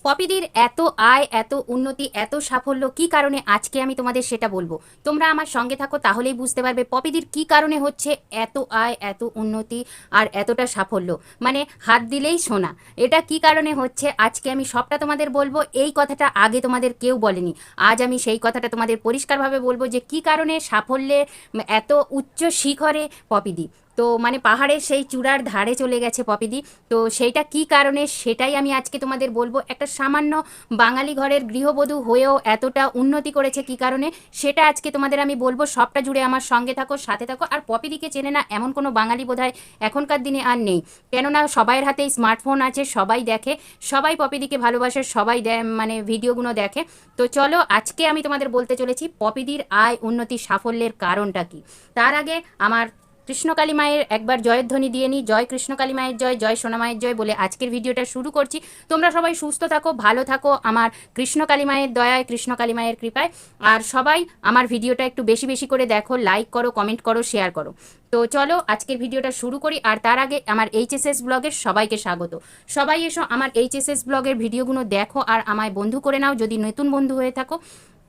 পপিদির এত আয়, এত উন্নতি, এত সাফল্য কি কারণে আজকে আমি তোমাদের সেটা বলবো। তোমরা আমার সঙ্গে থাকো, তাহলেই বুঝতে পারবে পপিদির কি কারণে হচ্ছে এত আয়, এত উন্নতি আর এতটা সাফল্য। মানে হাত দিলেই সোনা। এটা কি কারণে হচ্ছে আজকে আমি সবটা তোমাদের বলবো। এই কথাটা আগে তোমাদের কেউ বলেনি, আজ আমি সেই কথাটা তোমাদের পরিষ্কারভাবে বলবো যে কি কারণে সাফল্যে এত উচ্চ শিখরে পপিদি। তো মানে পাহাড়ের সেই চূড়ার ধারে চলে গেছে পপিদি। তো সেইটা কি কারণে সেটাই আমি আজকে তোমাদের বলবো। একটা সামান্য বাঙালি ঘরের গৃহবধূ হয়েও এতটা উন্নতি করেছে কি কারণে, সেটা আজকে তোমাদের আমি বলবো। সবটা জুড়ে আমার সঙ্গে থাকো, সাথে থাকো। আর পপিদিকে চেনে না এমন কোনো বাঙালি বোধহয় এখনকার দিনে আর নেই, কেননা সবাইয়ের হাতেই স্মার্টফোন আছে, সবাই দেখে, সবাই পপিদিকে ভালোবাসে, সবাই মানে ভিডিওগুলো দেখে। তো চলো আজকে আমি তোমাদের বলতে চলেছি পপিদির আয়, উন্নতি, সাফল্যের কারণটা কি। তার আগে আমার কৃষ্ণকালী মায়ের একবার জয়ের ধ্বনি দিয়ে নিই। জয় কৃষ্ণকালী মায়ের জয়, জয় সোনা মায়ের জয় বলে আজকের ভিডিওটা শুরু করছি। তোমরা সবাই সুস্থ থাকো, ভালো থাকো, আমার কৃষ্ণকালী মায়ের দয়ায়, কৃষ্ণকালী মায়ের কৃপায়। আর সবাই আমার ভিডিওটা একটু বেশি বেশি করে দেখো, লাইক করো, কমেন্ট করো, শেয়ার করো। তো চলো আজকের ভিডিওটা শুরু করি। আর তার আগে আমার এইচএসএস ব্লগের সবাইকে স্বাগত। সবাই এসো আমার এইচএসএস ব্লগের ভিডিওগুলো দেখো আর আমায় বন্ধু করে নাও যদি নতুন বন্ধু হয়ে থাকো।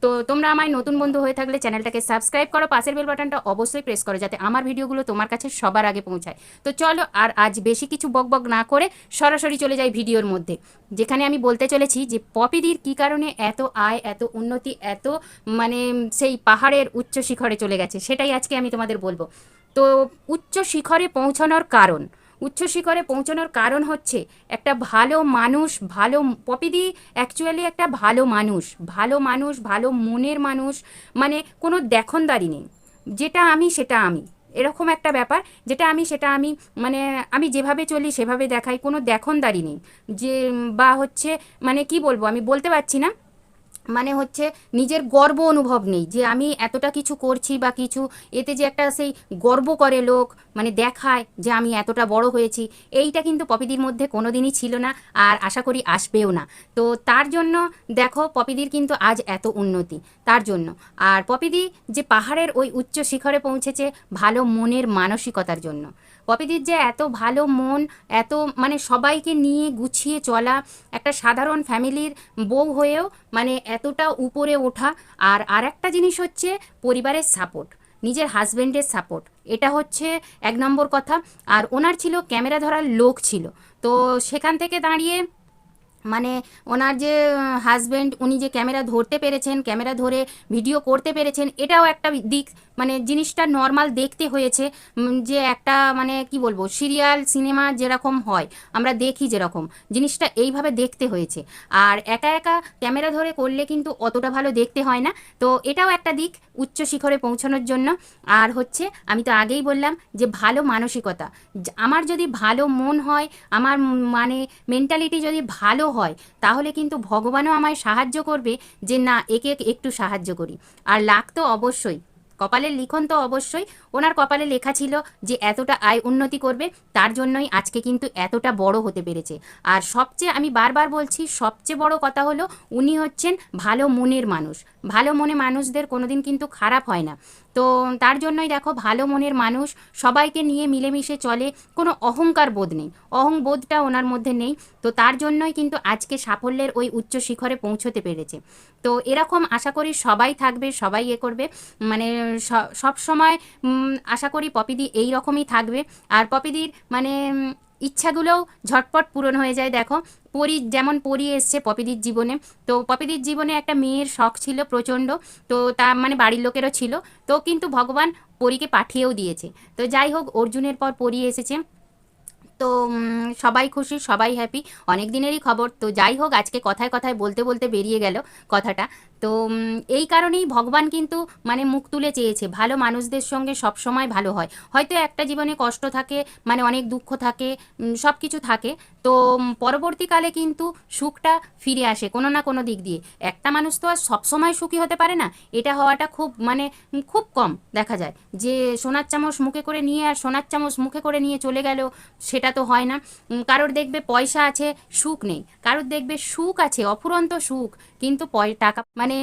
তো তোমরা আমায় নতুন বন্ধু হয়ে থাকলে চ্যানেলটাকে সাবস্ক্রাইব করো, পাশের বেল বাটনটা অবশ্যই প্রেস করো যাতে আমার ভিডিওগুলো তোমার কাছে সবার আগে পৌঁছায়। তো চলো আর আজ বেশি কিছু বকবক না করে সরাসরি চলে যাই ভিডিওর মধ্যে, যেখানে আমি বলতে চলেছি যে পপিদির কী কারণে এত আয়, এত উন্নতি, এত মানে সেই পাহাড়ের উচ্চ শিখরে চলে গেছে, সেটাই আজকে আমি তোমাদের বলবো। তো উচ্চ শিখরে পৌঁছানোর কারণ, উচ্চ শিখরে পৌঁছানোর কারণ হচ্ছে একটা ভালো মানুষ। ভালো পপিদি অ্যাকচুয়ালি একটা ভালো মানুষ, ভালো মানুষ, ভালো মনের মানুষ। মানে কোনো দেখনদারি নেই, যেটা আমি সেটা আমি, এরকম একটা ব্যাপার। যেটা আমি সেটা আমি, মানে আমি যেভাবে চলি সেভাবে দেখাই, কোনো দেখনদারি নেই। যে বা হচ্ছে মানে কি বলবো আমি বলতে পারছি না। মানে হচ্ছে নিজের গর্ব অনুভব নেই যে আমি এতটা কিছু করছি বা কিছু, এতে যে একটা সেই গর্ব করে লোক, মানে দেখায় যে আমি এতটা বড় হয়েছি, এইটা কিন্তু পপিদির মধ্যে কোনো দিনই ছিল না, আর আশা করি আসবেও না। তো তার জন্য দেখো পপিদির কিন্তু আজ এত উন্নতি তার জন্য। আর পপিদি যে পাহাড়ের ওই উচ্চ শিখরে পৌঁছেছে ভালো মনের মানসিকতার জন্য। পপিদির যে এত ভালো মন, এত মানে সবাইকে নিয়ে গুছিয়ে চলা, একটা সাধারণ ফ্যামিলির বউ হয়েও মানে এতটা উপরে ওঠা। আর আরেকটা জিনিস হচ্ছে পরিবারের সাপোর্ট, নিজের হাজব্যান্ডের সাপোর্ট, এটা হচ্ছে এক নম্বর কথা। আর ওনার ছিল ক্যামেরা ধরার লোক ছিল। তো সেখান থেকে দাঁড়িয়ে মানে ওনার যে হাজব্যান্ড, উনি যে ক্যামেরা ধরতে পেরেছেন, ক্যামেরা ধরে ভিডিও করতে পেরেছেন, এটাও একটা দিক। মানে জিনিসটা নর্মাল দেখতে হয়েছে, যে একটা মানে কি বলবো সিরিয়াল সিনেমা যেরকম হয় আমরা দেখি যেরকম, জিনিসটা এইভাবে দেখতে হয়েছে। আর একা একা ক্যামেরা ধরে করলে কিন্তু অতটা ভালো দেখতে হয় না। তো এটাও একটা দিক উচ্চ শিখরে পৌঁছানোর জন্য। আর হচ্ছে আমি তো আগেই বললাম যে ভালো মানসিকতা। আমার যদি ভালো মন হয়, আমার মানে মেন্টালিটি যদি ভালো হয়, তাহলে কিন্তু ভগবানও আমায় সাহায্য করবে যে না একে একটু সাহায্য করি। আর লাখ তো অবশ্যই, কপালের লিখন তো অবশ্যই। ওনার কপালে লেখা ছিল যে এতটা আয় উন্নতি করবে, তার জন্যই আজকে কিন্তু এতটা বড় হতে পেরেছে। আর সবচেয়ে আমি বারবার বলছি, সবচেয়ে বড় কথা হলো উনি হচ্ছেন ভালো মনের মানুষ। ভালো মনে মানুষদের কোনোদিন কিন্তু খারাপ হয় না। তো তার জন্যই দেখো ভালো মনের মানুষ, সবাইকে নিয়ে মিলেমিশে চলে, কোনো অহংকার বোধ নেই, অহংবোধটা ওনার মধ্যে নেই। তো তার জন্যই কিন্তু আজকে সাফল্যের ওই উচ্চ শিখরে পৌঁছতে পেরেছে। তো এরকম আশা করি সবাই থাকবে, সবাই করবে। মানে সব সময় আশা করি পপিদি এই রকমই থাকবে। আর পপিদির মানে ইচ্ছাগুলোও ঝটপট পূরণ হয়ে যায়। দেখো পরি যেমন পরি এসছে পপিদির জীবনে, তো পপিদির জীবনে একটা মেয়ের শখ ছিল প্রচণ্ড। তো তা মানে বাড়ির লোকেরও ছিল, তো কিন্তু ভগবান পরীকে পাঠিয়েও দিয়েছে। তো যাই হোক, অর্জুনের পর পরি এসেছে। তো সবাই খুশি, সবাই হ্যাপি, অনেক দিনেরই খবর। তো যাই হোক, আজকে কথায় কথায় বলতে বলতে বেরিয়ে গেল কথাটা। তো এই কারণেই ভগবান কিন্তু মানে মুখ তুলে চেয়েছে ভালো মানুষদের সঙ্গে সব সময় ভালো হয়। হয়তো একটা জীবনে কষ্ট থাকে, মানে অনেক দুঃখ থাকে, সব কিছু থাকে। তো পরবর্তীকালে কিন্তু সুখটা ফিরে আসে কোনো না কোনো দিক দিয়ে। একটা মানুষ তো আর সবসময় সুখী হতে পারে না, এটা হওয়াটা খুব মানে খুব কম দেখা যায়। যে সোনার চামচ মুখে করে নিয়ে আর সোনার চামচ মুখে করে নিয়ে চলে গেল, সেটা তো হয় না। কারোর দেখবে পয়সা আছে, সুখ নেই। কারোর দেখবে সুখ আছে, অফুরন্ত সুখ, কিন্তু টাকা মানে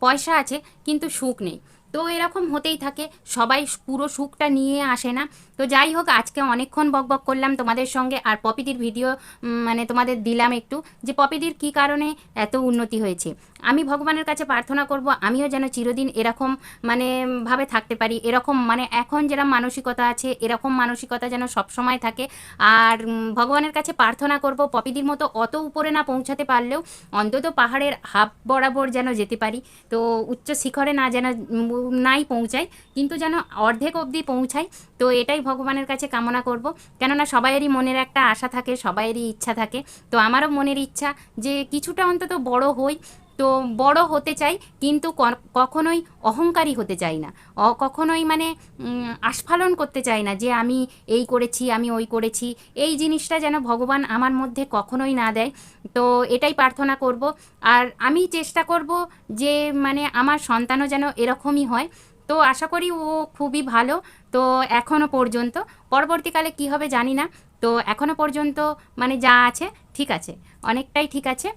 পয়সা আছে কিন্তু সুখ নেই। তো এরকম হতেই থাকে, সবাই পুরো সুখটা নিয়ে আসে না। তো যাই হোক, আজকে অনেকক্ষণ বকবক করলাম তোমাদের সঙ্গে, আর পপিদির ভিডিও মানে তোমাদের দিলাম একটু, যে পপিদির কী কারণে এত উন্নতি হয়েছে। আমি ভগবানের কাছে প্রার্থনা করব আমিও যেন চিরদিন এরকম মানে ভাবে থাকতে পারি, এরকম মানে এখন যেরকম মানসিকতা আছে এরকম মানসিকতা যেন সবসময় থাকে। আর ভগবানের কাছে প্রার্থনা করব পপিদির মতো অত উপরে না পৌঁছাতে পারলেও অন্তত পাহাড়ের হাফ বরাবর যেন যেতে পারি। তো উচ্চ শিখরে না যেন নাই পৌঁছাই, কিন্তু যেন অর্ধেক অবধি পৌঁছাই। তো এটাই ভগবানের কাছে কামনা করব, কেননা সবাইয়েরই মনের একটা আশা থাকে, সবাইয়েরই ইচ্ছা থাকে। তো আমারও মনের ইচ্ছা যে কিছুটা অন্তত বড় হই। তো বড় হতে চাই, কিন্তু কখনোই অহংকারী হতে চাই না, কখনোই মানে আস্ফালন করতে চাই না যে আমি এই করেছি আমি ওই করেছি। এই জিনিসটা যেন ভগবান আমার মধ্যে কখনোই না দেয়। তো এটাই প্রার্থনা করব। আর আমি চেষ্টা করব যে মানে আমার সন্তানও যেন এরকমই হয়। তো আশা করি ও খুবই ভালো। তো এখনও পর্যন্ত, পরবর্তীকালে কী হবে জানি না। তো এখনও পর্যন্ত মানে যা আছে ঠিক আছে, অনেকটাই ঠিক আছে।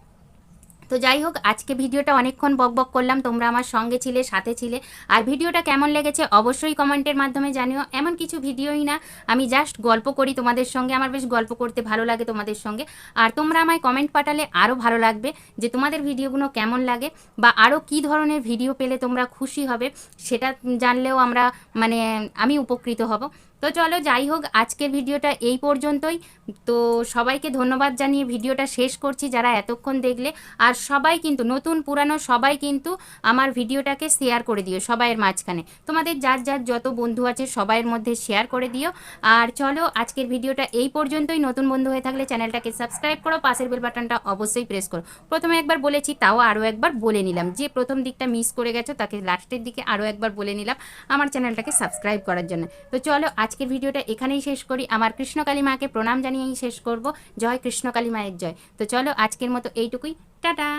তো যাই হোক, আজকে ভিডিওটা অনেকক্ষণ বকবক করলাম, তোমরা আমার সঙ্গে ছিলে, সাথে ছিলে। আর ভিডিওটা কেমন লেগেছে অবশ্যই কমেন্টের মাধ্যমে জানিও। এমন কিছু ভিডিওই না, আমি জাস্ট গল্প করি তোমাদের সঙ্গে, আমার বেশ গল্প করতে ভালো লাগে তোমাদের সঙ্গে। আর তোমরা আমায় কমেন্ট পাঠালে আরও ভালো লাগবে যে তোমাদের ভিডিওগুলো কেমন লাগে, বা আরও কী ধরনের ভিডিও পেলে তোমরা খুশি হবে, সেটা জানলেও আমরা মানে আমি উপকৃত হব। তো চলো যাই হোক, আজকের ভিডিওটা এই পর্যন্তই। তো সবাইকে ধন্যবাদ জানিয়ে ভিডিওটা শেষ করছি যারা এতক্ষণ দেখলে। আর সবাই কিন্তু, নতুন পুরানো সবাই কিন্তু আমার ভিডিওটাকে শেয়ার করে দিও সবাইয়ের মাঝখানে, তোমাদের যার যার যত বন্ধু আছে সবাইয়ের মধ্যে শেয়ার করে দিও। আর চলো আজকের ভিডিওটা এই পর্যন্তই। নতুন বন্ধু হয়ে থাকলে চ্যানেলটাকে সাবস্ক্রাইব করো, পাশের বেল বাটনটা অবশ্যই প্রেস করো। প্রথমে একবার বলেছি, তাও আরও একবার বলে নিলাম, যে প্রথম দিকটা মিস করে গেছো তাকে লাস্টের দিকে আরও একবার বলে নিলাম আমার চ্যানেলটাকে সাবস্ক্রাইব করার জন্য। তো চলো আজকের ভিডিওটা এখানেই শেষ করি, আমার কৃষ্ণকালী মাকে প্রণাম জানিয়েই শেষ করব। জয় কৃষ্ণকালী মায়ের জয়। তো চলো আজকের মতো এইটুকুই, টাটা।